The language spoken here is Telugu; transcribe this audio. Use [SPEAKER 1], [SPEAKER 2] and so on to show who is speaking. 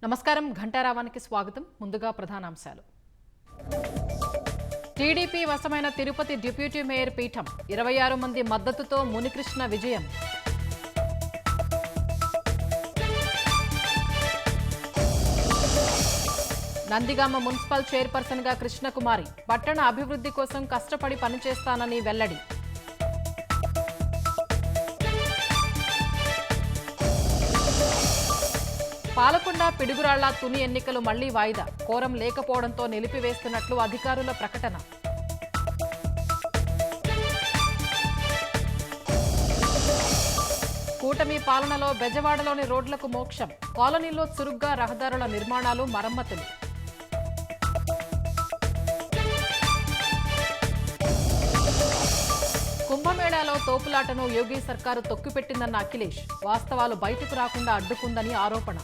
[SPEAKER 1] నమస్కారం ఘంటారావానికి స్వాగతం. ముందుగా ప్రధానాంశాలు. టీడీపీ వశమైన తిరుపతి డిప్యూటీ మేయర్ పీఠం 26 మంది మద్దతుతో మునికృష్ణ విజయం. నందిగామ మున్సిపల్ చైర్పర్సన్గా కృష్ణకుమారి పట్టణ అభివృద్ధి కోసం కష్టపడి పనిచేస్తానని వెల్లడి. పాలకొండ పిడుగురాళ్ల తుని ఎన్నికలు మళ్లీ వాయిదా. కోరం లేకపోవడంతో నిలిపివేస్తున్నట్లు అధికారుల ప్రకటన. కూటమి పాలనలో బెజవాడలోని రోడ్లకు మోక్షం. కాలనీలో చురుగ్గా రహదారుల నిర్మాణాలు, మరమ్మతులు. కుంభమేళాలో తోపులాటను యోగి సర్కారు తొక్కిపెట్టిందన్న అఖిలేష్. వాస్తవాలు బయటకు రాకుండా అడ్డుకుందని ఆరోపణ.